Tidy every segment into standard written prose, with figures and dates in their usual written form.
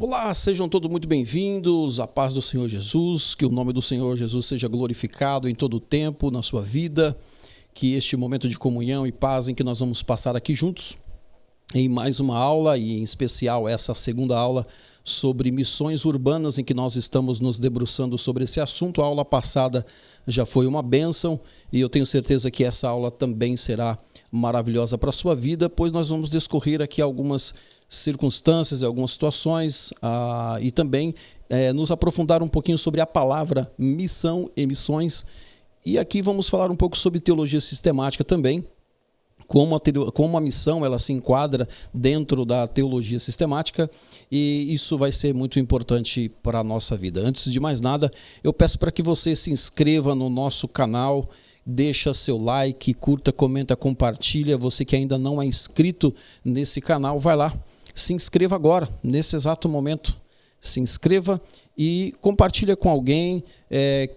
Olá, sejam todos muito bem-vindos, a paz do Senhor Jesus, que o nome do Senhor Jesus seja glorificado em todo o tempo, na sua vida, que este momento de comunhão e paz em que nós vamos passar aqui juntos, em mais uma aula, e em especial essa segunda aula sobre missões urbanas, em que nós estamos nos debruçando sobre esse assunto. A aula passada já foi uma bênção e eu tenho certeza que essa aula também será maravilhosa para a sua vida, pois nós vamos discorrer aqui algumas circunstâncias e algumas situações e também nos aprofundar um pouquinho sobre a palavra missão e missões. E aqui vamos falar um pouco sobre teologia sistemática também, como a missão ela se enquadra dentro da teologia sistemática, e isso vai ser muito importante para a nossa vida. Antes de mais nada, eu peço para que você se inscreva no nosso canal, deixa seu like, curta, comenta, compartilha. Você que ainda não é inscrito nesse canal, vai lá, se inscreva agora, nesse exato momento. Se inscreva e compartilha com alguém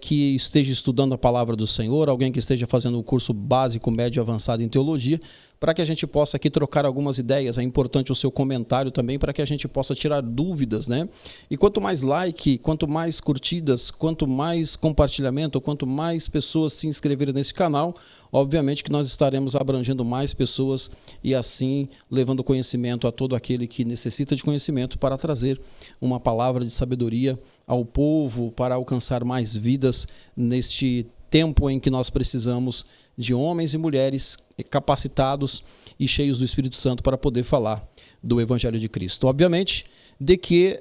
que esteja estudando a palavra do Senhor, alguém que esteja fazendo o curso básico, médio e avançado em teologia, para que a gente possa aqui trocar algumas ideias. É importante o seu comentário também, para que a gente possa tirar dúvidas, né? E quanto mais like, quanto mais curtidas, quanto mais compartilhamento, quanto mais pessoas se inscreverem nesse canal, obviamente que nós estaremos abrangendo mais pessoas e assim levando conhecimento a todo aquele que necessita de conhecimento, para trazer uma palavra de sabedoria ao povo, para alcançar mais vidas neste tempo em que nós precisamos de homens e mulheres capacitados e cheios do Espírito Santo para poder falar do Evangelho de Cristo. Obviamente, de que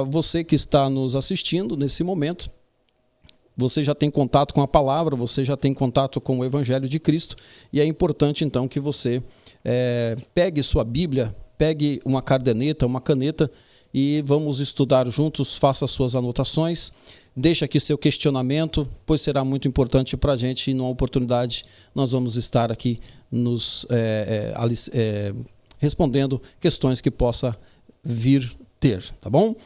você que está nos assistindo nesse momento, você já tem contato com a palavra, você já tem contato com o Evangelho de Cristo, e é importante então que você pegue sua Bíblia, pegue uma caderneta, uma caneta, e vamos estudar juntos. Faça suas anotações, deixa aqui seu questionamento, pois será muito importante para a gente, e numa oportunidade nós vamos estar aqui respondendo questões que possa vir ter, tá bom?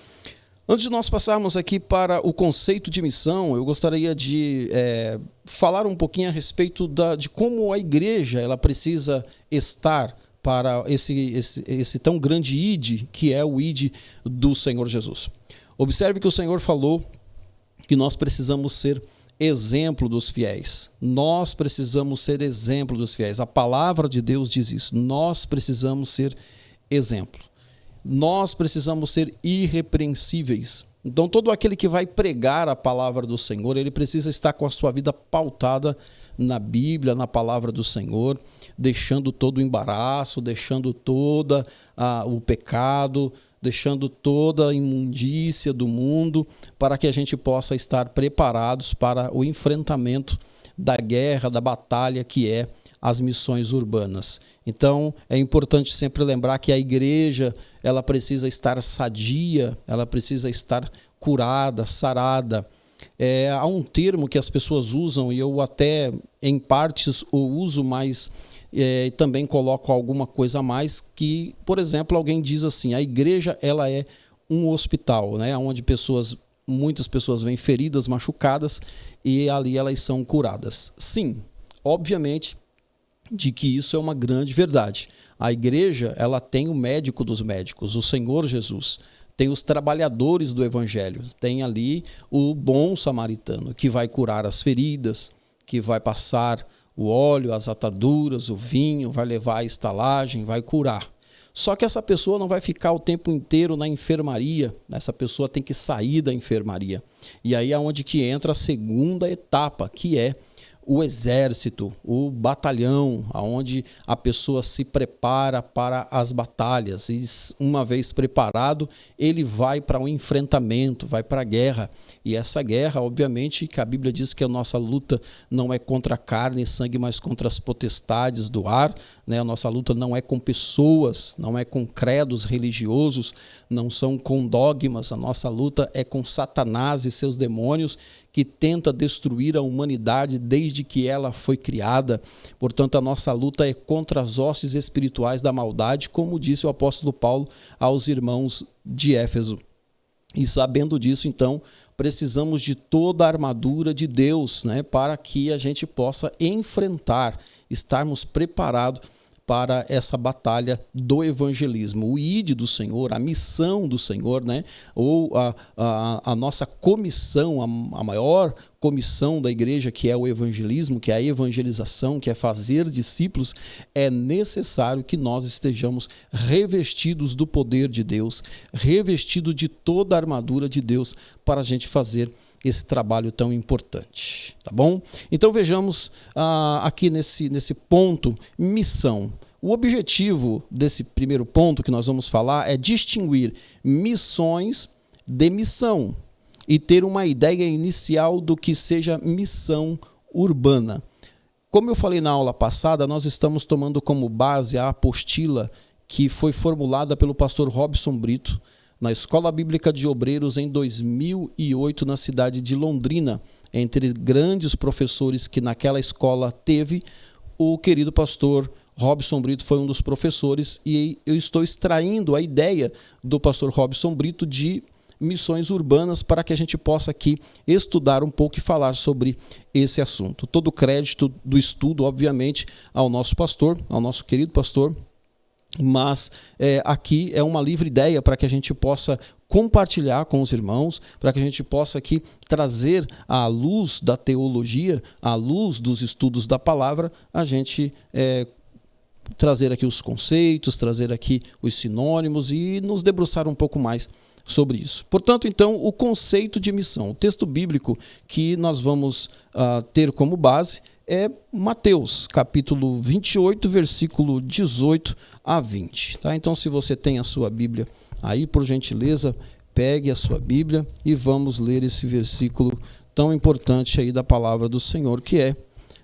Antes de nós passarmos aqui para o conceito de missão, eu gostaria de falar um pouquinho a respeito de como a igreja ela precisa estar para esse tão grande ID, que é o ID do Senhor Jesus. Observe que o Senhor falou que nós precisamos ser exemplo dos fiéis. Nós precisamos ser exemplo dos fiéis. A palavra de Deus diz isso. Nós precisamos ser exemplo. Nós precisamos ser irrepreensíveis. Então, todo aquele que vai pregar a palavra do Senhor, ele precisa estar com a sua vida pautada na Bíblia, na palavra do Senhor, deixando todo o embaraço, deixando todo o pecado, deixando toda a imundícia do mundo, para que a gente possa estar preparados para o enfrentamento da guerra, da batalha que é as missões urbanas. Então, é importante sempre lembrar que a igreja ela precisa estar sadia, ela precisa estar curada, sarada. Há um termo que as pessoas usam, e eu até, em partes, o uso, mas também coloco alguma coisa a mais, que, por exemplo, alguém diz assim: a igreja ela é um hospital, né, onde muitas pessoas vêm feridas, machucadas, e ali elas são curadas. Sim, obviamente, de que isso é uma grande verdade. A igreja ela tem o médico dos médicos, o Senhor Jesus. Tem os trabalhadores do Evangelho. Tem ali o bom samaritano, que vai curar as feridas, que vai passar o óleo, as ataduras, o vinho, vai levar a estalagem, vai curar. Só que essa pessoa não vai ficar o tempo inteiro na enfermaria. Essa pessoa tem que sair da enfermaria. E aí é onde que entra a segunda etapa, que é o exército, o batalhão, onde a pessoa se prepara para as batalhas, e uma vez preparado, ele vai para o enfrentamento, vai para a guerra. E essa guerra, obviamente, que a Bíblia diz que a nossa luta não é contra carne e sangue, mas contra as potestades do ar, né? A nossa luta não é com pessoas, não é com credos religiosos, não são com dogmas. A nossa luta é com Satanás e seus demônios, que tenta destruir a humanidade desde que ela foi criada. Portanto, a nossa luta é contra as hostes espirituais da maldade, como disse o apóstolo Paulo aos irmãos de Éfeso. E sabendo disso, então, precisamos de toda a armadura de Deus, né, para que a gente possa enfrentar, estarmos preparados para essa batalha do evangelismo. O ID do Senhor, a missão do Senhor, né? Ou a nossa comissão, a maior comissão da igreja, que é o evangelismo, que é a evangelização, que é fazer discípulos, é necessário que nós estejamos revestidos do poder de Deus, revestidos de toda a armadura de Deus para a gente fazer esse trabalho tão importante, tá bom? Então vejamos aqui nesse ponto, missão. O objetivo desse primeiro ponto que nós vamos falar é distinguir missões de missão e ter uma ideia inicial do que seja missão urbana. Como eu falei na aula passada, nós estamos tomando como base a apostila que foi formulada pelo pastor Robson Brito, na Escola Bíblica de Obreiros em 2008, na cidade de Londrina. Entre grandes professores que naquela escola teve, o querido pastor Robson Brito foi um dos professores, e eu estou extraindo a ideia do pastor Robson Brito de missões urbanas para que a gente possa aqui estudar um pouco e falar sobre esse assunto. Todo o crédito do estudo, obviamente, ao nosso pastor, ao nosso querido pastor, mas aqui é uma livre ideia para que a gente possa compartilhar com os irmãos, para que a gente possa aqui trazer à luz da teologia, à luz dos estudos da palavra, a gente trazer aqui os conceitos, trazer aqui os sinônimos e nos debruçar um pouco mais sobre isso. Portanto, então, o conceito de missão. O texto bíblico que nós vamos ter como base é Mateus, capítulo 28, versículo 18 a 20. Tá? Então, se você tem a sua Bíblia aí, por gentileza, pegue a sua Bíblia e vamos ler esse versículo tão importante aí da palavra do Senhor, que é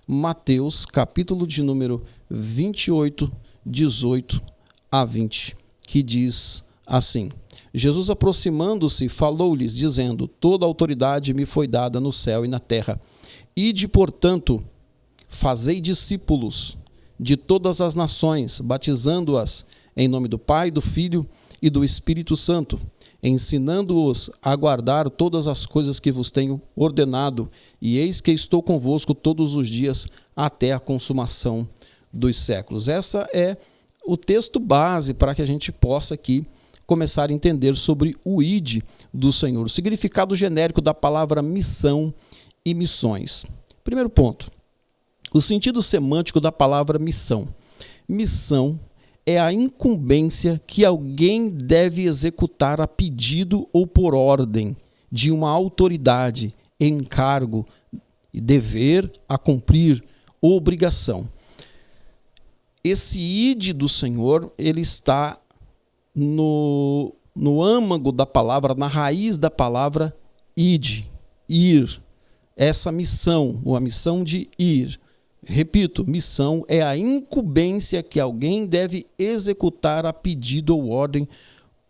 Mateus, capítulo de número 28, 18 a 20, que diz assim: Jesus, aproximando-se, falou-lhes, dizendo: toda autoridade me foi dada no céu e na terra. Ide, portanto, fazei discípulos de todas as nações, batizando-as em nome do Pai, do Filho e do Espírito Santo, ensinando-os a guardar todas as coisas que vos tenho ordenado, e eis que estou convosco todos os dias até a consumação dos séculos. Essa é o texto base para que a gente possa aqui começar a entender sobre o ID do Senhor, o significado genérico da palavra missão e missões. Primeiro ponto, o sentido semântico da palavra missão. Missão é a incumbência que alguém deve executar a pedido ou por ordem de uma autoridade, encargo, dever a cumprir, obrigação. Esse ID do Senhor, ele está no âmago da palavra, na raiz da palavra id, ir. Essa missão, a missão de ir. Repito, missão é a incumbência que alguém deve executar a pedido ou ordem,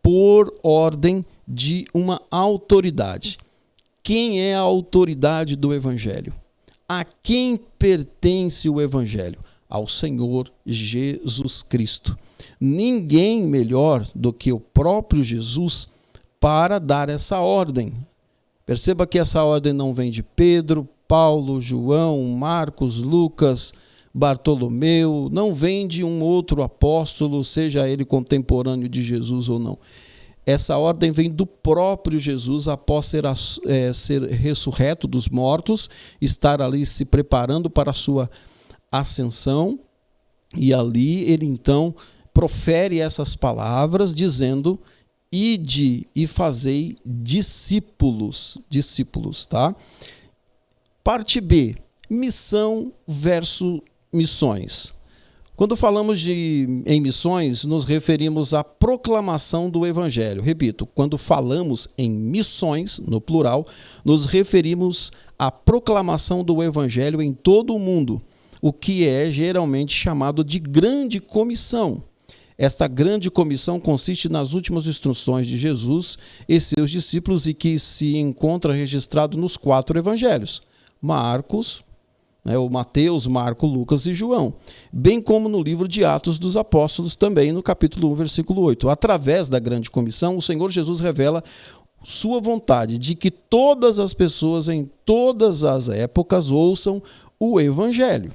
por ordem de uma autoridade. Quem é a autoridade do Evangelho? A quem pertence o Evangelho? Ao Senhor Jesus Cristo. Ninguém melhor do que o próprio Jesus para dar essa ordem. Perceba que essa ordem não vem de Pedro, Paulo, João, Marcos, Lucas, Bartolomeu, não vem de um outro apóstolo, seja ele contemporâneo de Jesus ou não. Essa ordem vem do próprio Jesus após ser ressurreto dos mortos, estar ali se preparando para a sua ascensão, e ali ele então profere essas palavras dizendo: ide e fazei discípulos, tá? Parte B, missão versus missões. Quando falamos em missões, nos referimos à proclamação do Evangelho. Repito, quando falamos em missões, no plural, nos referimos à proclamação do Evangelho em todo o mundo, o que é geralmente chamado de grande comissão. Esta grande comissão consiste nas últimas instruções de Jesus e seus discípulos e que se encontra registrado nos 4 evangelhos: Marcos, o Mateus, Marcos, Lucas e João, bem como no livro de Atos dos Apóstolos, também no capítulo 1, versículo 8. Através da grande comissão, o Senhor Jesus revela sua vontade de que todas as pessoas em todas as épocas ouçam o Evangelho.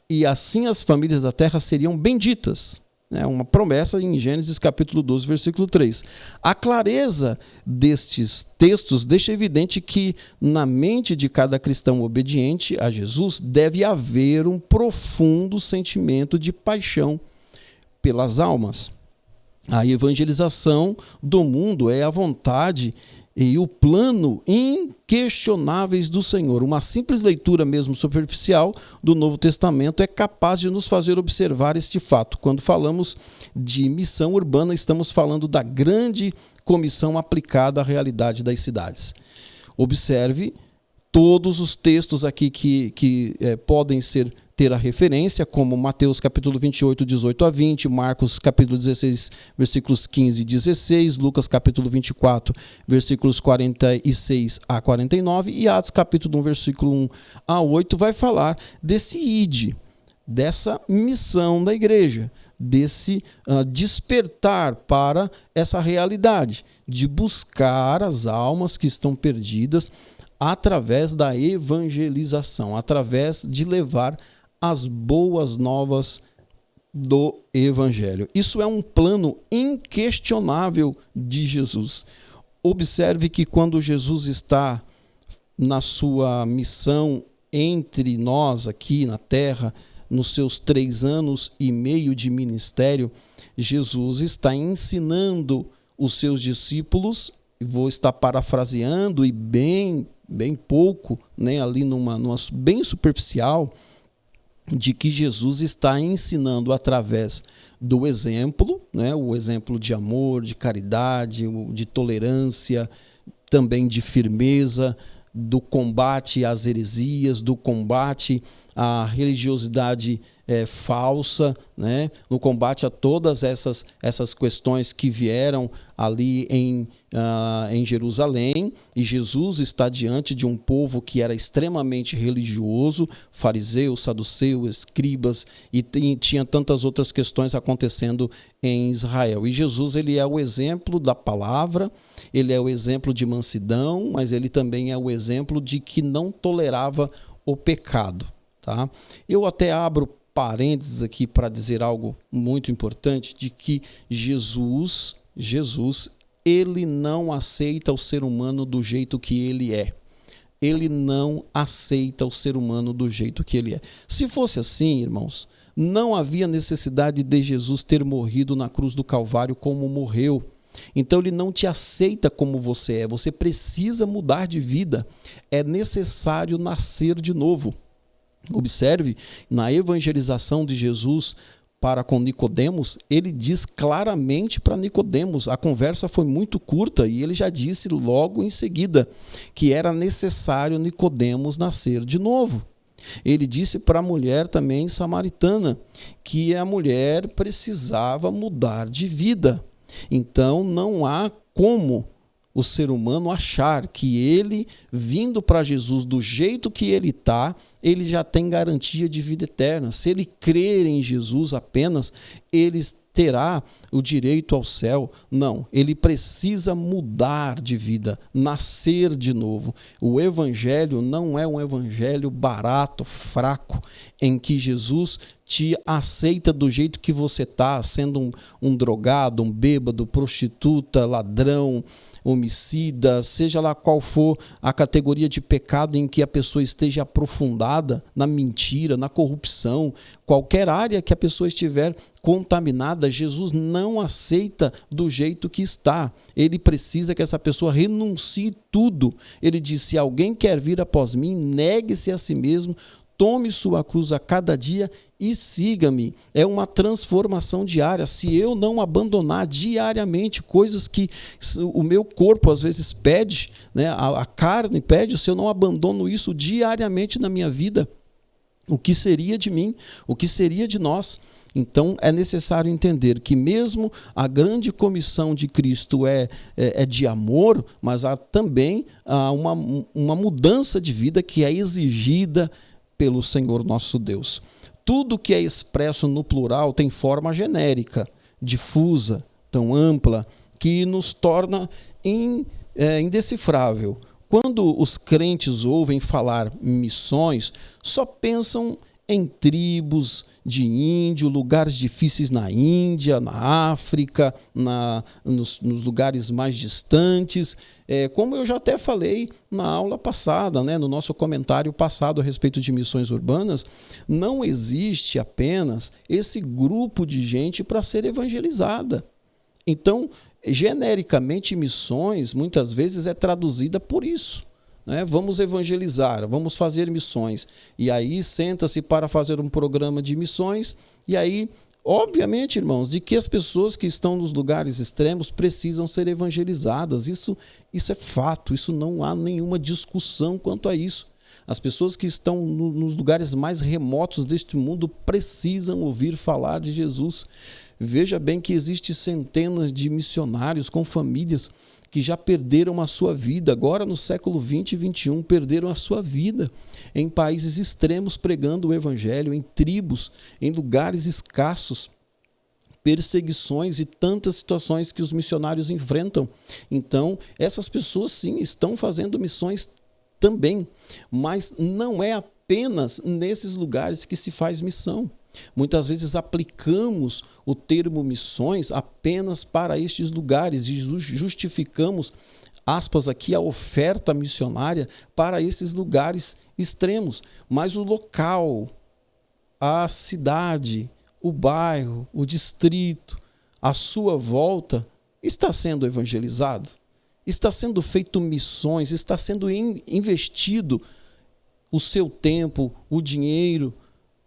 e assim as famílias da terra seriam benditas. É uma promessa em Gênesis capítulo 12, versículo 3. A clareza destes textos deixa evidente que na mente de cada cristão obediente a Jesus deve haver um profundo sentimento de paixão pelas almas. A evangelização do mundo é a vontade e o plano inquestionáveis do Senhor. Uma simples leitura mesmo superficial do Novo Testamento é capaz de nos fazer observar este fato. Quando falamos de missão urbana, estamos falando da grande comissão aplicada à realidade das cidades. Observe todos os textos aqui que podem ter a referência, como Mateus capítulo 28, 18 a 20, Marcos capítulo 16, versículos 15 e 16, Lucas capítulo 24, versículos 46 a 49 e Atos capítulo 1, versículo 1 a 8, vai falar desse ide, dessa missão da igreja, desse despertar para essa realidade, de buscar as almas que estão perdidas através da evangelização, através de levar as boas novas do Evangelho. Isso é um plano inquestionável de Jesus. Observe que quando Jesus está na sua missão entre nós aqui na terra, nos seus 3 anos e meio de ministério, Jesus está ensinando os seus discípulos, vou estar parafraseando e bem pouco, né, ali numa bem superficial, de que Jesus está ensinando através do exemplo, né, o exemplo de amor, de caridade, de tolerância, também de firmeza, do combate às heresias, do combate à religiosidade falsa, né? No combate a todas essas questões que vieram ali em Jerusalém, e Jesus está diante de um povo que era extremamente religioso, fariseus, saduceus, escribas, e tinha tantas outras questões acontecendo em Israel. E Jesus, ele é o exemplo da palavra, ele é o exemplo de mansidão, mas ele também é o exemplo de que não tolerava o pecado. Tá? Eu até abro parênteses aqui para dizer algo muito importante, de que Jesus, ele não aceita o ser humano do jeito que ele é. Ele não aceita o ser humano do jeito que ele é. Se fosse assim, irmãos, não havia necessidade de Jesus ter morrido na cruz do Calvário como morreu. Então ele não te aceita como você é. Você precisa mudar de vida. É necessário nascer de novo. Observe, na evangelização de Jesus para com Nicodemos, ele diz claramente para Nicodemos, a conversa foi muito curta e ele já disse logo em seguida que era necessário Nicodemos nascer de novo. Ele disse para a mulher também samaritana que a mulher precisava mudar de vida. Então não há como o ser humano achar que ele, vindo para Jesus do jeito que ele está, ele já tem garantia de vida eterna. Se ele crer em Jesus apenas, ele terá o direito ao céu. Não, ele precisa mudar de vida, nascer de novo. O evangelho não é um evangelho barato, fraco, em que Jesus te aceita do jeito que você está, sendo um drogado, um bêbado, prostituta, ladrão, homicida, seja lá qual for a categoria de pecado em que a pessoa esteja aprofundada, na mentira, na corrupção, qualquer área que a pessoa estiver contaminada, Jesus não aceita do jeito que está. Ele precisa que essa pessoa renuncie tudo. Ele diz: se alguém quer vir após mim, negue-se a si mesmo, tome sua cruz a cada dia e siga-me. É uma transformação diária. Se eu não abandonar diariamente coisas que o meu corpo às vezes pede, né, a carne pede, se eu não abandono isso diariamente na minha vida, o que seria de mim? O que seria de nós? Então é necessário entender que mesmo a grande comissão de Cristo é de amor, mas há também uma mudança de vida que é exigida pelo Senhor nosso Deus. Tudo que é expresso no plural tem forma genérica, difusa, tão ampla, que nos torna indecifrável. Quando os crentes ouvem falar missões, só pensam em tribos de índio, lugares difíceis na Índia, na África, nos lugares mais distantes. Como eu já até falei na aula passada, né, no nosso comentário passado a respeito de missões urbanas, não existe apenas esse grupo de gente para ser evangelizada. Então, genericamente, missões muitas vezes é traduzida por isso. Vamos evangelizar, vamos fazer missões. E aí senta-se para fazer um programa de missões. E aí, obviamente, irmãos, de que as pessoas que estão nos lugares extremos precisam ser evangelizadas. Isso é fato, isso não há nenhuma discussão quanto a isso. As pessoas que estão nos lugares mais remotos deste mundo precisam ouvir falar de Jesus. Veja bem que existem centenas de missionários com famílias que já perderam a sua vida, agora no século 20 e 21, perderam a sua vida em países extremos pregando o evangelho, em tribos, em lugares escassos, perseguições e tantas situações que os missionários enfrentam. Então, essas pessoas sim estão fazendo missões também, mas não é apenas nesses lugares que se faz missão. Muitas vezes aplicamos o termo missões apenas para estes lugares e justificamos, aspas aqui, a oferta missionária para esses lugares extremos. Mas o local, a cidade, o bairro, o distrito, a sua volta está sendo evangelizado, está sendo feito missões, está sendo investido o seu tempo, o dinheiro,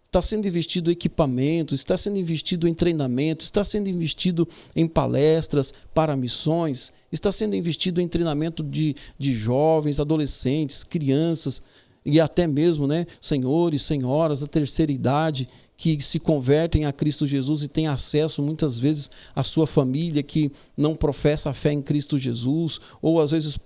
está sendo investido em equipamento, está sendo investido em treinamento, está sendo investido em palestras para missões, está sendo investido em treinamento de jovens, adolescentes, crianças e até mesmo, senhores, senhoras da terceira idade que se convertem a Cristo Jesus e têm acesso muitas vezes à sua família que não professa a fé em Cristo Jesus, ou às vezes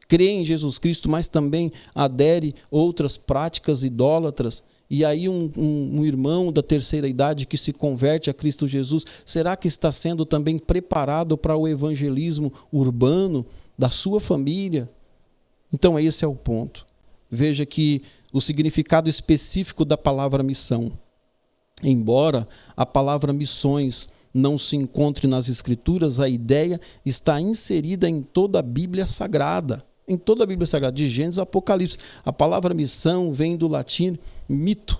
crê em Jesus Cristo, mas também adere outras práticas idólatras. E aí um irmão da terceira idade que se converte a Cristo Jesus, será que está sendo também preparado para o evangelismo urbano da sua família? Então esse é o ponto. Veja que o significado específico da palavra missão, embora a palavra missões não se encontre nas Escrituras, a ideia está inserida em toda a Bíblia Sagrada. Em toda a Bíblia Sagrada, de Gênesis a Apocalipse. A palavra missão vem do latim mito,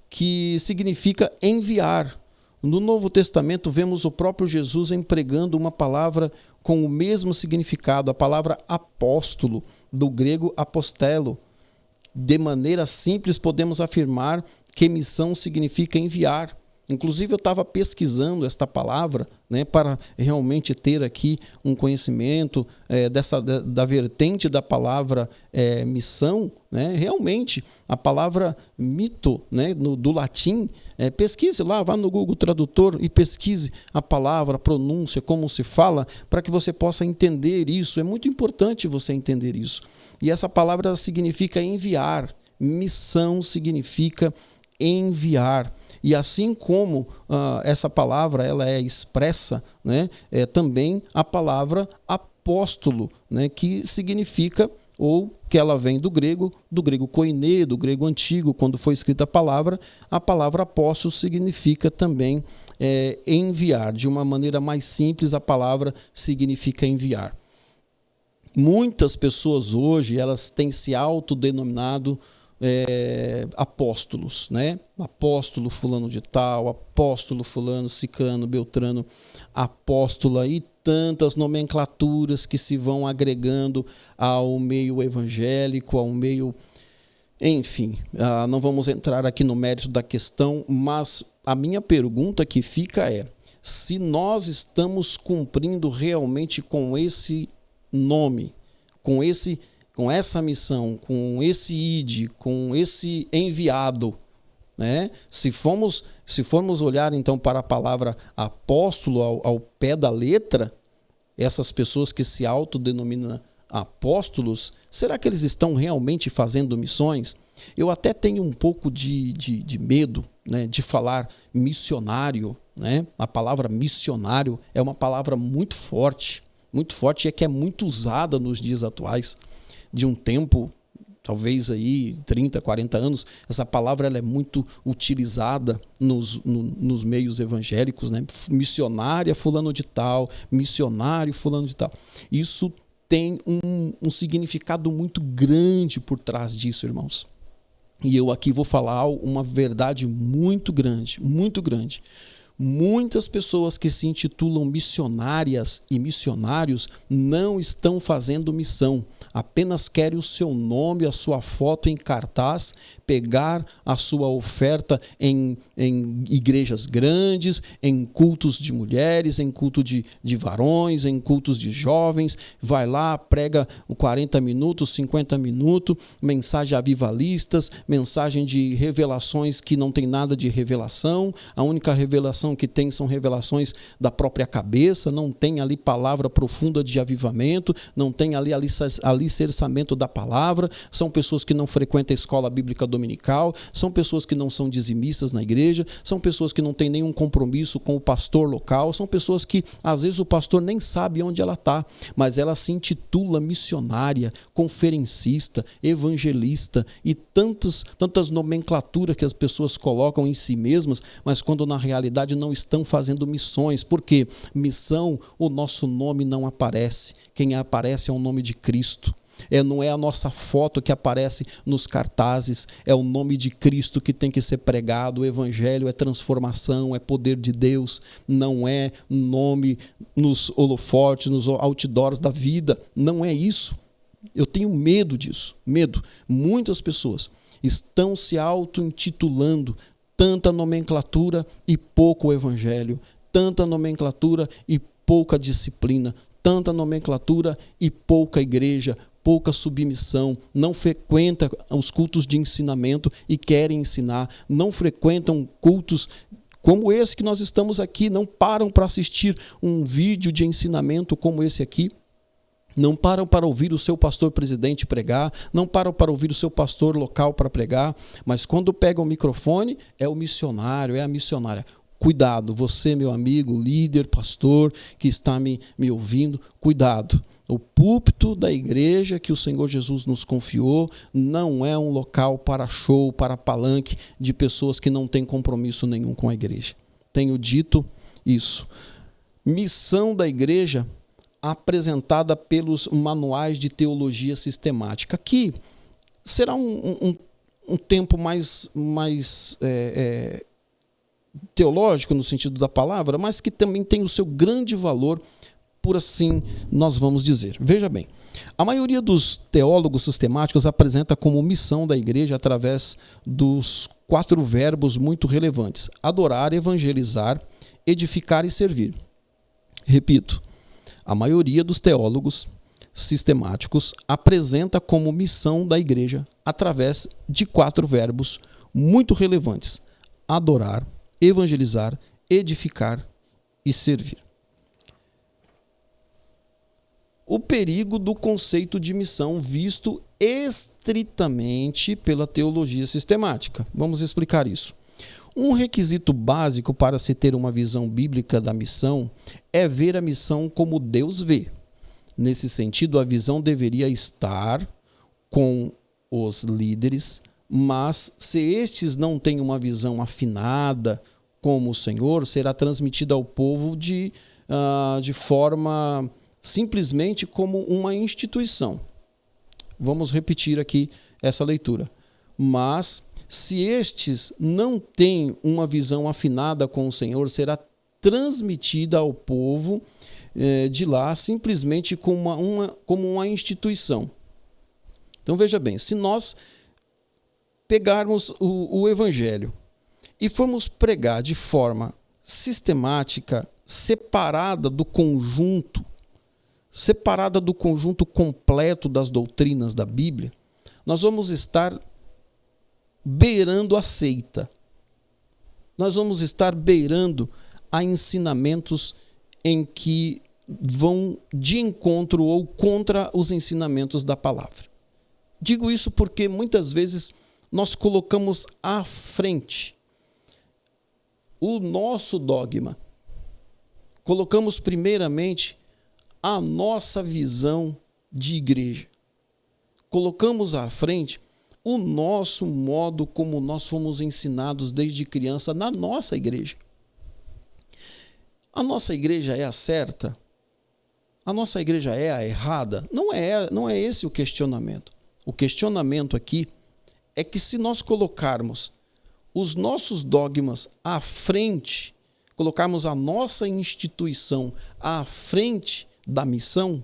que significa enviar. No Novo Testamento, vemos o próprio Jesus empregando uma palavra com o mesmo significado, a palavra apóstolo, do grego apostelo. De maneira simples, podemos afirmar que missão significa enviar. Inclusive, eu estava pesquisando esta palavra, para realmente ter aqui um conhecimento da vertente da palavra missão. Realmente, a palavra mito, do latim, pesquise lá, vá no Google Tradutor e pesquise a palavra, a pronúncia, como se fala, para que você possa entender isso. É muito importante você entender isso. E essa palavra significa enviar. Missão significa enviar. E assim como essa palavra ela é expressa, também a palavra apóstolo, que significa, ou que ela vem do grego koiné, do grego antigo, quando foi escrita a palavra apóstolo significa também enviar. De uma maneira mais simples, a palavra significa enviar. Muitas pessoas hoje elas têm se autodenominado apóstolos, apóstolo fulano de tal, apóstolo fulano, cicrano, beltrano, apóstola e tantas nomenclaturas que se vão agregando ao meio evangélico, ao meio... Enfim, não vamos entrar aqui no mérito da questão, mas a minha pergunta que fica é, se nós estamos cumprindo realmente com esse nome, com essa missão, com esse id, com esse enviado, Se formos olhar então para a palavra apóstolo ao pé da letra, essas pessoas que se autodenominam apóstolos, será que eles estão realmente fazendo missões? Eu até tenho um pouco de medo, de falar missionário, A palavra missionário é uma palavra muito forte e que é muito usada nos dias atuais. De um tempo talvez aí 30, 40 anos, essa palavra ela é muito utilizada nos meios evangélicos, né? Missionária fulano de tal, missionário fulano de tal. Isso tem um significado muito grande por trás disso, irmãos. E eu aqui vou falar uma verdade muito grande, muito grande. Muitas pessoas que se intitulam missionárias e missionários não estão fazendo missão, apenas querem o seu nome, a sua foto em cartaz, pegar a sua oferta em igrejas grandes, em cultos de mulheres, em culto de varões, em cultos de jovens, vai lá, prega 40 minutos, 50 minutos, mensagem avivalistas, mensagem de revelações que não tem nada de revelação, a única revelação que tem são revelações da própria cabeça, não tem ali palavra profunda de avivamento, não tem ali alicerçamento da palavra, são pessoas que não frequentam a escola bíblica dominical, são pessoas que não são dizimistas na igreja, são pessoas que não têm nenhum compromisso com o pastor local, são pessoas que às vezes o pastor nem sabe onde ela está, mas ela se intitula missionária, conferencista, evangelista e tantas nomenclaturas que as pessoas colocam em si mesmas, mas quando na realidade não estão fazendo missões. Por quê? Missão, o nosso nome não aparece. Quem aparece é o nome de Cristo. Não é a nossa foto que aparece nos cartazes, é o nome de Cristo que tem que ser pregado. O evangelho é transformação, é poder de Deus, não é nome nos holofotes, nos outdoors da vida, não é isso. Eu tenho medo disso, medo. Muitas pessoas estão se auto-intitulando, tanta nomenclatura e pouco evangelho, tanta nomenclatura e pouca disciplina, tanta nomenclatura e pouca igreja, pouca submissão, não frequenta os cultos de ensinamento e querem ensinar, não frequentam cultos como esse que nós estamos aqui, não param para assistir um vídeo de ensinamento como esse aqui, não param para ouvir o seu pastor presidente pregar, não param para ouvir o seu pastor local para pregar, mas quando pega o microfone, é o missionário, é a missionária. Cuidado, você, meu amigo, líder, pastor, que está me ouvindo, cuidado. O púlpito da igreja que o Senhor Jesus nos confiou não é um local para show, para palanque de pessoas que não têm compromisso nenhum com a igreja. Tenho dito isso. Missão da igreja apresentada pelos manuais de teologia sistemática. Aqui será um tempo mais teológico no sentido da palavra, mas que também tem o seu grande valor, por assim nós vamos dizer. Veja bem, a maioria dos teólogos sistemáticos apresenta como missão da igreja através dos 4 verbos muito relevantes: adorar, evangelizar, edificar e servir. Repito, a maioria dos teólogos sistemáticos apresenta como missão da igreja através de 4 verbos muito relevantes: adorar, evangelizar, edificar e servir. O perigo do conceito de missão visto estritamente pela teologia sistemática. Vamos explicar isso. Um requisito básico para se ter uma visão bíblica da missão é ver a missão como Deus vê. Nesse sentido, a visão deveria estar com os líderes, mas se estes não têm uma visão afinada como o Senhor, será transmitida ao povo de forma simplesmente como uma instituição. Vamos repetir aqui essa leitura. Mas se estes não têm uma visão afinada com o Senhor, será transmitida ao povo de lá simplesmente como uma instituição. Então veja bem, se nós pegarmos o Evangelho e formos pregar de forma sistemática, separada do conjunto completo das doutrinas da Bíblia, nós vamos estar beirando a seita. Nós vamos estar beirando a ensinamentos em que vão de encontro ou contra os ensinamentos da palavra. Digo isso porque muitas vezes nós colocamos à frente o nosso dogma. Colocamos primeiramente a nossa visão de igreja. colocamos à frente o nosso modo como nós fomos ensinados desde criança na nossa igreja. A nossa igreja é a certa? A nossa igreja é a errada? Não é esse o questionamento. O questionamento aqui é que se nós colocarmos os nossos dogmas à frente, colocarmos a nossa instituição à frente da missão,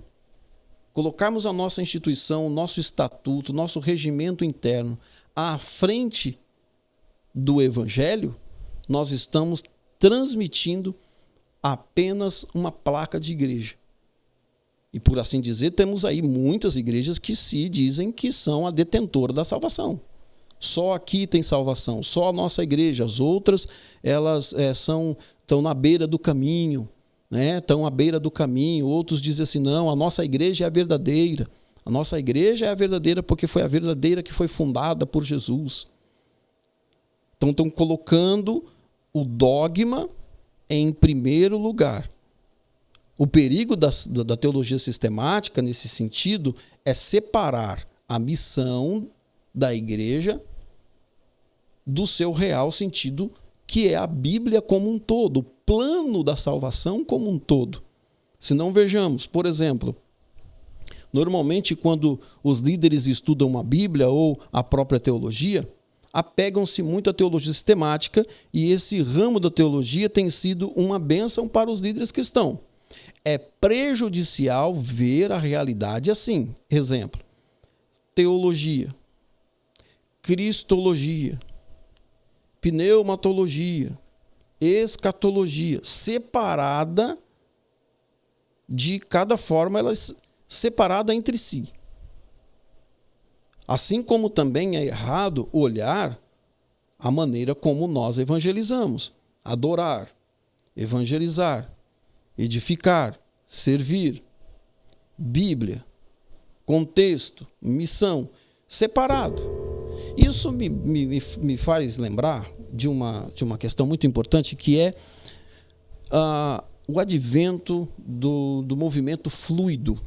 colocarmos a nossa instituição, o nosso estatuto, o nosso regimento interno à frente do Evangelho, nós estamos transmitindo apenas uma placa de igreja. E por assim dizer, temos aí muitas igrejas que se dizem que são a detentora da salvação. Só aqui tem salvação, só a nossa igreja. As outras, elas estão na beira do caminho, né? Estão à beira do caminho. Outros dizem assim, não, a nossa igreja é a verdadeira. A nossa igreja é a verdadeira porque foi a verdadeira que foi fundada por Jesus. Então estão colocando o dogma em primeiro lugar. O perigo da teologia sistemática, nesse sentido, é separar a missão da igreja do seu real sentido, que é a Bíblia como um todo, o plano da salvação como um todo. Se não, vejamos, por exemplo, normalmente quando os líderes estudam a Bíblia ou a própria teologia, apegam-se muito à teologia sistemática e esse ramo da teologia tem sido uma bênção para os líderes cristãos. É prejudicial ver a realidade assim. Exemplo, teologia, cristologia, pneumatologia, escatologia, separada de cada forma, elas separada entre si. Assim como também é errado olhar a maneira como nós evangelizamos, adorar, evangelizar, edificar, servir, Bíblia, contexto, missão, separado. Isso me faz lembrar de uma questão muito importante, que é o advento do movimento fluido,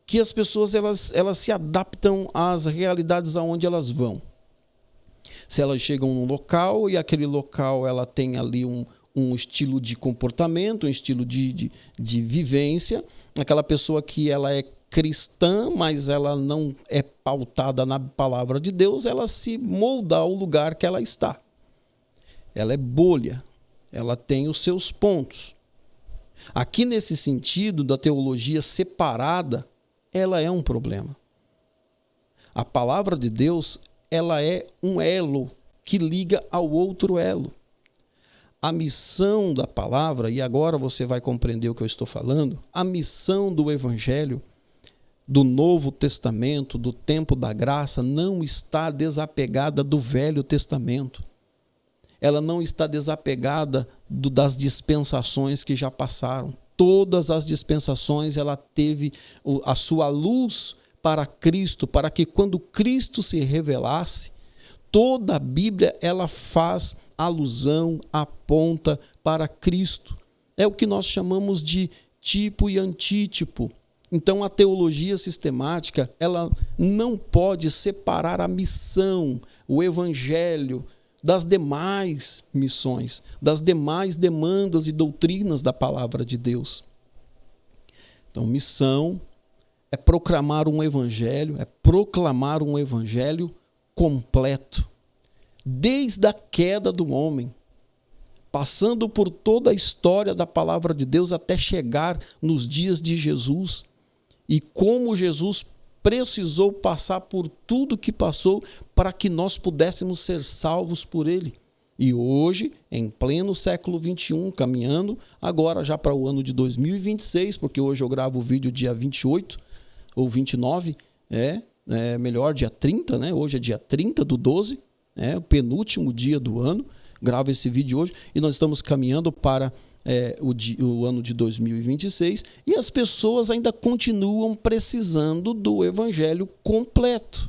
que as pessoas elas se adaptam às realidades aonde elas vão. Se elas chegam num local e aquele local ela tem ali um estilo de comportamento, um estilo de vivência, aquela pessoa que ela é cristã, mas ela não é pautada na palavra de Deus, ela se molda ao lugar que ela está. Ela é bolha, ela tem os seus pontos. Aqui nesse sentido da teologia separada, ela é um problema. A palavra de Deus, ela é um elo que liga ao outro elo. A missão da palavra, e agora você vai compreender o que eu estou falando, a missão do Evangelho, do Novo Testamento, do tempo da graça, não está desapegada do Velho Testamento. Ela não está desapegada das dispensações que já passaram. Todas as dispensações, ela teve a sua luz para Cristo, para que quando Cristo se revelasse, toda a Bíblia ela faz alusão, aponta para Cristo. É o que nós chamamos de tipo e antítipo. Então a teologia sistemática ela não pode separar a missão, o evangelho, das demais missões, das demais demandas e doutrinas da palavra de Deus. Então missão é proclamar um evangelho completo, desde a queda do homem, passando por toda a história da palavra de Deus até chegar nos dias de Jesus, e como Jesus precisou passar por tudo que passou para que nós pudéssemos ser salvos por ele. E hoje, em pleno século XXI, caminhando agora já para o ano de 2026, porque hoje eu gravo o vídeo dia 28 ou 29, melhor, dia 30, né? Hoje é dia 30 do 12, o penúltimo dia do ano, gravo esse vídeo hoje, e nós estamos caminhando para o ano de 2026, e as pessoas ainda continuam precisando do evangelho completo.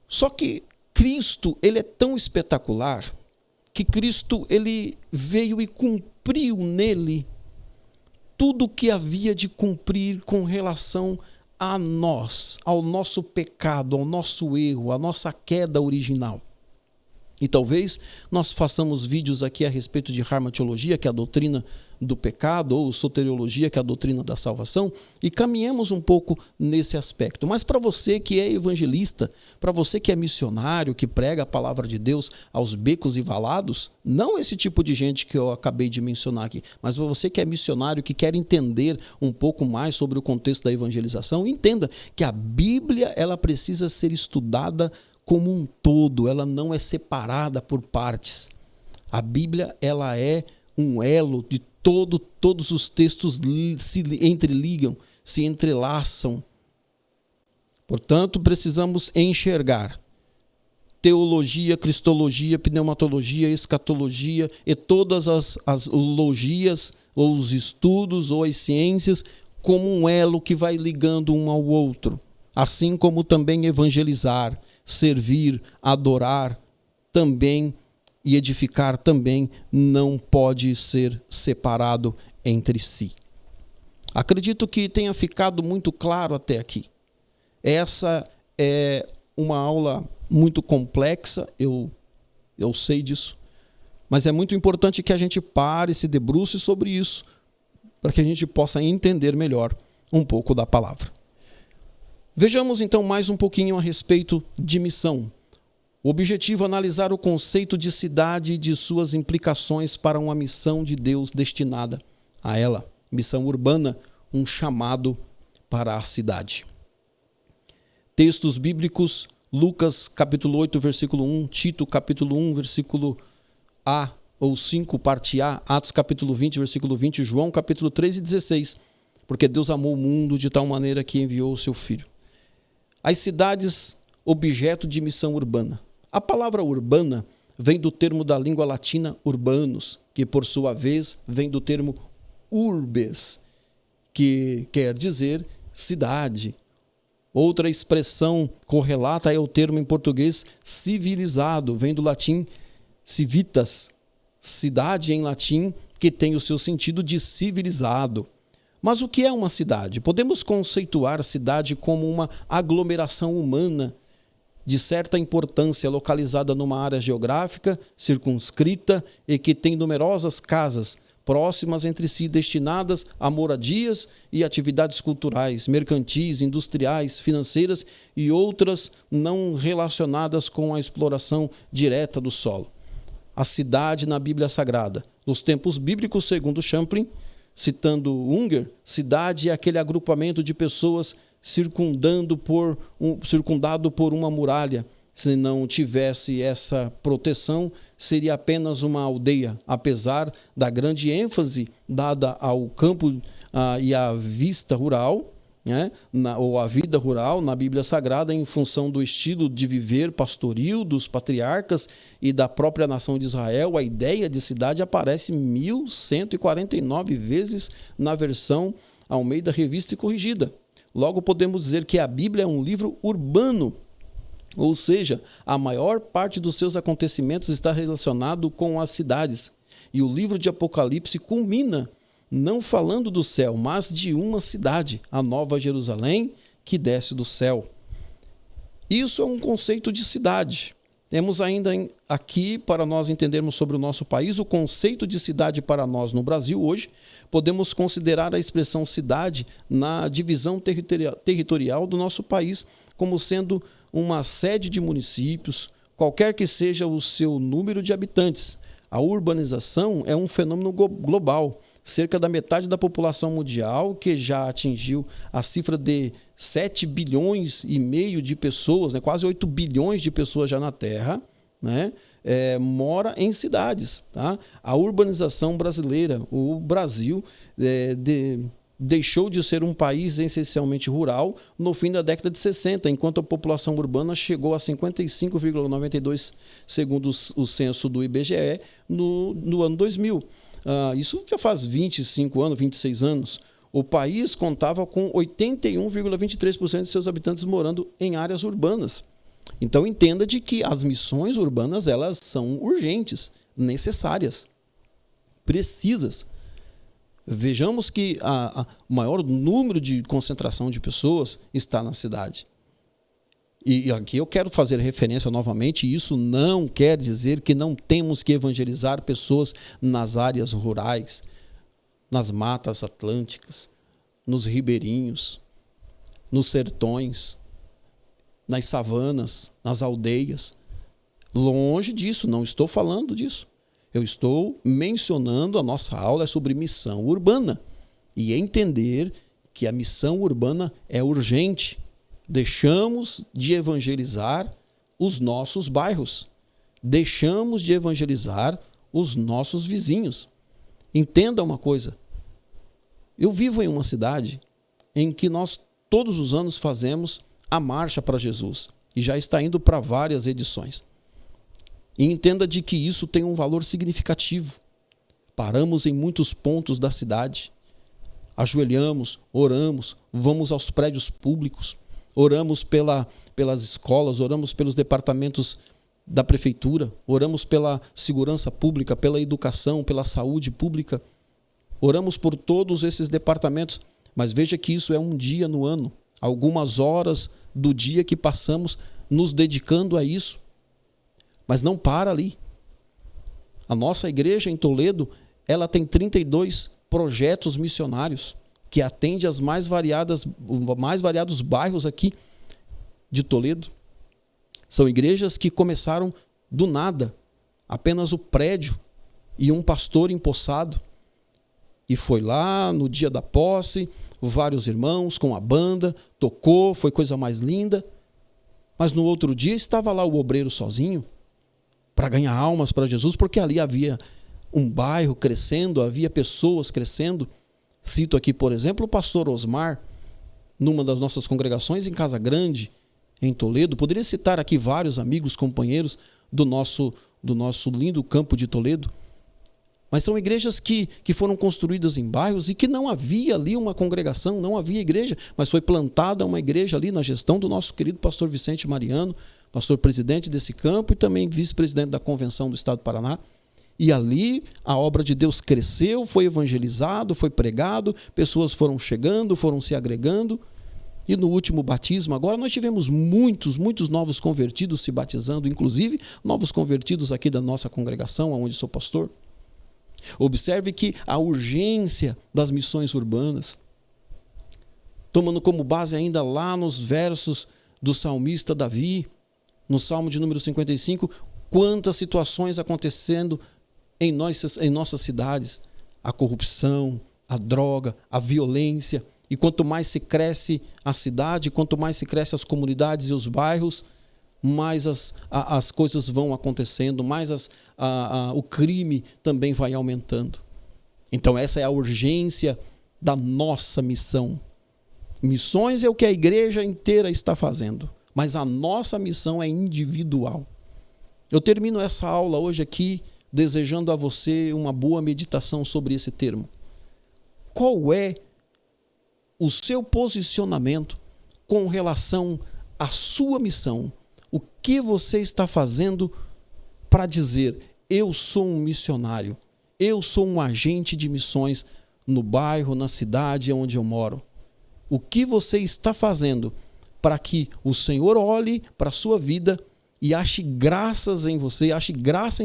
Só que Cristo, ele é tão espetacular, que Cristo ele veio e cumpriu nele tudo o que havia de cumprir com relação a nós, ao nosso pecado, ao nosso erro, à nossa queda original. E talvez nós façamos vídeos aqui a respeito de harmatiologia, que é a doutrina do pecado, ou soteriologia, que é a doutrina da salvação, e caminhemos um pouco nesse aspecto. Mas para você que é evangelista, para você que é missionário, que prega a palavra de Deus aos becos e valados, não esse tipo de gente que eu acabei de mencionar aqui, mas para você que é missionário, que quer entender um pouco mais sobre o contexto da evangelização, entenda que a Bíblia ela precisa ser estudada como um todo, ela não é separada por partes. A Bíblia ela é um elo de todos os textos se entreligam, se entrelaçam. Portanto, precisamos enxergar teologia, cristologia, pneumatologia, escatologia e todas as logias, ou os estudos, ou as ciências, como um elo que vai ligando um ao outro. Assim como também evangelizar, servir, adorar também e edificar também não pode ser separado entre si. Acredito que tenha ficado muito claro até aqui. Essa é uma aula muito complexa, eu sei disso, mas é muito importante que a gente pare e se debruce sobre isso, para que a gente possa entender melhor um pouco da palavra. Vejamos então mais um pouquinho a respeito de missão. O objetivo é analisar o conceito de cidade e de suas implicações para uma missão de Deus destinada a ela. Missão urbana, um chamado para a cidade. Textos bíblicos, Lucas capítulo 8, versículo 1, Tito capítulo 1, versículo A ou 5, parte A, Atos capítulo 20, versículo 20, João capítulo 3 e 16. Porque Deus amou o mundo de tal maneira que enviou o seu Filho. As cidades, objeto de missão urbana. A palavra urbana vem do termo da língua latina urbanus, que por sua vez vem do termo urbes, que quer dizer cidade. Outra expressão correlata é o termo em português civilizado, vem do latim civitas, cidade em latim, que tem o seu sentido de civilizado. Mas o que é uma cidade? Podemos conceituar a cidade como uma aglomeração humana de certa importância, localizada numa área geográfica circunscrita e que tem numerosas casas próximas entre si, destinadas a moradias e atividades culturais, mercantis, industriais, financeiras e outras não relacionadas com a exploração direta do solo. A cidade na Bíblia Sagrada. Nos tempos bíblicos, segundo Champlin, citando Unger, cidade é aquele agrupamento de pessoas circundado por uma muralha. Se não tivesse essa proteção, seria apenas uma aldeia, apesar da grande ênfase dada ao campo e à vista rural, né, ou à vida rural na Bíblia Sagrada, em função do estilo de viver pastoril dos patriarcas e da própria nação de Israel. A ideia de cidade aparece 1149 vezes na versão Almeida Revista e Corrigida. Logo, podemos dizer que a Bíblia é um livro urbano, ou seja, a maior parte dos seus acontecimentos está relacionado com as cidades. E o livro de Apocalipse culmina não falando do céu, mas de uma cidade, a Nova Jerusalém, que desce do céu. Isso é um conceito de cidade. Temos ainda aqui, para nós entendermos sobre o nosso país, o conceito de cidade para nós no Brasil hoje. Podemos considerar a expressão cidade na divisão territorial do nosso país como sendo uma sede de municípios, qualquer que seja o seu número de habitantes. A urbanização é um fenômeno global. Cerca da metade da população mundial, que já atingiu a cifra de 7 bilhões e meio de pessoas, né, quase 8 bilhões de pessoas já na Terra, né, mora em cidades. Tá? A urbanização brasileira, o Brasil, deixou de ser um país essencialmente rural no fim da década de 60, enquanto a população urbana chegou a 55,92, segundo o censo do IBGE, no ano 2000. Isso já faz 25 anos, 26 anos. O país contava com 81,23% de seus habitantes morando em áreas urbanas. Então entenda de que as missões urbanas elas são urgentes, necessárias, precisas. Vejamos que o maior número de concentração de pessoas está na cidade. E aqui eu quero fazer referência novamente, e isso não quer dizer que não temos que evangelizar pessoas nas áreas rurais, nas matas atlânticas, nos ribeirinhos, nos sertões, nas savanas, nas aldeias. Longe disso, não estou falando disso. Eu estou mencionando, a nossa aula é sobre missão urbana. E entender que a missão urbana é urgente. Deixamos de evangelizar os nossos bairros. Deixamos de evangelizar os nossos vizinhos. Entenda uma coisa. Eu vivo em uma cidade em que nós todos os anos fazemos a Marcha para Jesus. E já está indo para várias edições. E entenda de que isso tem um valor significativo. Paramos em muitos pontos da cidade. Ajoelhamos, oramos, vamos aos prédios públicos. Oramos pelas escolas, oramos pelos departamentos da prefeitura, oramos pela segurança pública, pela educação, pela saúde pública. Oramos por todos esses departamentos, mas veja que isso é um dia no ano, algumas horas do dia que passamos nos dedicando a isso. Mas não para ali. A nossa igreja em Toledo, ela tem 32 projetos missionários, que atende aos mais variados bairros aqui de Toledo. São igrejas que começaram do nada, apenas o prédio e um pastor empossado. E foi lá no dia da posse, vários irmãos com a banda, tocou, foi coisa mais linda. Mas no outro dia estava lá o obreiro sozinho, para ganhar almas para Jesus, porque ali havia um bairro crescendo, havia pessoas crescendo. Cito aqui, por exemplo, o pastor Osmar, numa das nossas congregações em Casa Grande, em Toledo. Poderia citar aqui vários amigos, companheiros do nosso lindo campo de Toledo. Mas são igrejas que foram construídas em bairros e que não havia ali uma congregação, não havia igreja, mas foi plantada uma igreja ali na gestão do nosso querido pastor Vicente Mariano, pastor presidente desse campo e também vice-presidente da Convenção do Estado do Paraná. E ali a obra de Deus cresceu, foi evangelizado, foi pregado, pessoas foram chegando, foram se agregando. E no último batismo, agora nós tivemos muitos novos convertidos se batizando, inclusive novos convertidos aqui da nossa congregação, onde sou pastor. Observe que a urgência das missões urbanas, tomando como base ainda lá nos versos do salmista Davi, no Salmo de número 55, quantas situações acontecendo em nossas cidades, a corrupção, a droga, a violência, e quanto mais se cresce a cidade, quanto mais se cresce as comunidades e os bairros, mais as coisas vão acontecendo, mais o crime também vai aumentando. Então essa é a urgência da nossa missão. Missões é o que a igreja inteira está fazendo, mas a nossa missão é individual. Eu termino essa aula hoje aqui desejando a você uma boa meditação sobre esse termo. Qual é o seu posicionamento com relação à sua missão? O que você está fazendo para dizer, eu sou um missionário, eu sou um agente de missões no bairro, na cidade onde eu moro? O que você está fazendo para que o Senhor olhe para a sua vida e ache graça em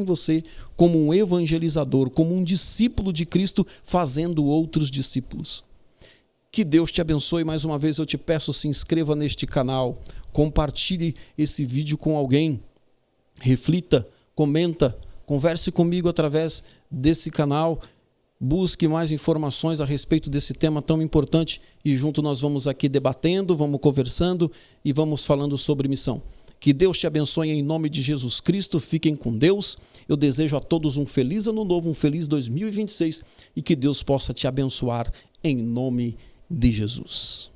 você como um evangelizador, como um discípulo de Cristo fazendo outros discípulos? Que Deus te abençoe. Mais uma vez eu te peço, se inscreva neste canal, compartilhe esse vídeo com alguém, reflita, comenta, converse comigo através desse canal, busque mais informações a respeito desse tema tão importante e junto nós vamos aqui debatendo, vamos conversando e vamos falando sobre missão. Que Deus te abençoe em nome de Jesus Cristo. Fiquem com Deus. Eu desejo a todos um feliz ano novo, um feliz 2026 e que Deus possa te abençoar em nome de Jesus.